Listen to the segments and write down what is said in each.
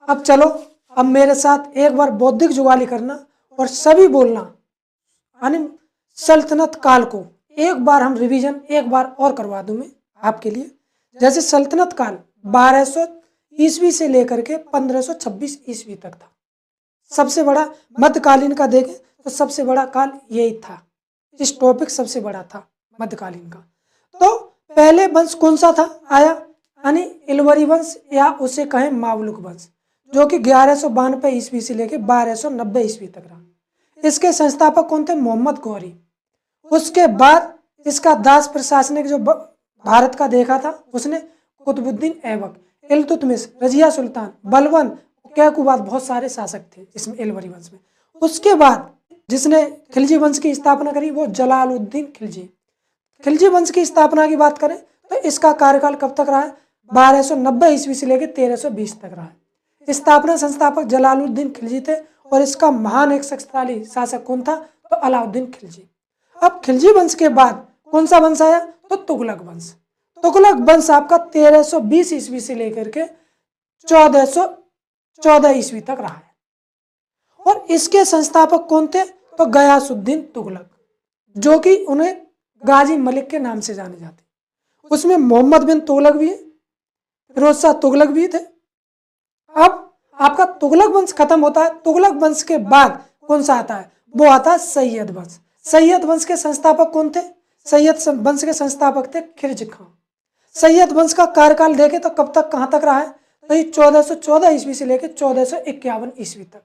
अब चलो, अब मेरे साथ एक बार बौद्धिक जुगाली करना और सभी बोलना, यानी सल्तनत काल को एक बार हम रिवीजन एक बार और करवा दूं मैं आपके लिए। जैसे सल्तनत काल 1200 ईस्वी से लेकर के 1526 ईस्वी तक था। सबसे बड़ा मध्यकालीन का देखें तो सबसे बड़ा काल यही था, इस टॉपिक सबसे बड़ा था मध्यकालीन का। तो पहले वंश कौन सा था आया, यानी इलवरी वंश या उसे कहें मावलुक वंश, जो कि 1192 ईस्वी से लेकर 1290 ईस्वी तक रहा। इसके संस्थापक कौन थे, मोहम्मद गौरी। उसके बाद इसका दास प्रशासनिक जो भारत का देखा था उसने कुतुबुद्दीन ऐबक, इल्तुतमिश, रजिया सुल्तान, बलबन, कैकुबाद, बहुत सारे शासक थे इसमें इलवरी वंश में। उसके बाद जिसने खिलजी वंश की स्थापना करी वो जलालुद्दीन खिलजी। खिलजी वंश की स्थापना की बात करें तो इसका कार्यकाल कब तक रहा है, 1290 ईस्वी से लेकर 1320 तक रहा है। स्थापना संस्थापक जलालुद्दीन खिलजी थे और इसका महान एक शक्तिशाली शासक कौन था, तो अलाउद्दीन खिलजी। अब खिलजी वंश के बाद कौन सा वंश आया, तो तुगलक वंश। तुगलक वंश आपका 1320 ईस्वी से लेकर के 1414 ईस्वी तक रहा है। और इसके संस्थापक कौन थे, तो गयासुद्दीन तुगलक, जो कि उन्हें गाजी मलिक के नाम से जाने जाते। उसमें मोहम्मद बिन तुगलक भी है, फिरोज शाह तुगलक भी थे। अब आपका तुगलक वंश खत्म होता है, तुगलक वंश के बाद कौन सा आता है, वो आता है सैयद वंश। सैयद वंश के संस्थापक कौन थे, सैयद वंश के संस्थापक थे खिलजी खां। सैयद वंश का कार्यकाल देखें तो कब तक कहां तक रहा है, तो ये 1414 ईस्वी से लेकर 1451 ईस्वी तक।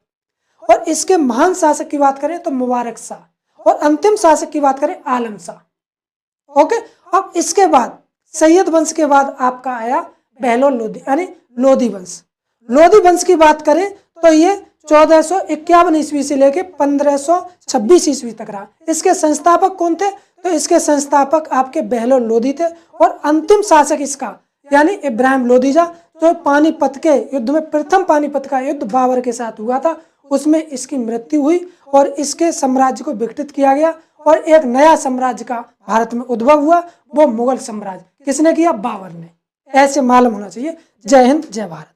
और इसके महान शासक की बात करें तो मुबारक शाह, और अंतिम शासक की बात करें आलम शाह। ओके, अब इसके बाद सैयद वंश के बाद आपका आया बहलोल लोधी, यानी लोधी वंश। लोधी वंश की बात करें तो ये 1451 ईस्वी से लेकर 1526 ईस्वी तक रहा। इसके संस्थापक कौन थे, तो इसके संस्थापक आपके बहलोल लोधी थे। और अंतिम शासक इसका यानी इब्राहिम लोधीजा, जो पानीपत के युद्ध में, प्रथम पानीपत का युद्ध बाबर के साथ हुआ था, उसमें इसकी मृत्यु हुई और इसके साम्राज्य को विघटित किया गया और एक नया साम्राज्य का भारत में उद्भव हुआ, वो मुगल साम्राज्य। किसने किया, बाबर ने। ऐसे मालूम होना चाहिए। जय हिंद, जय भारत।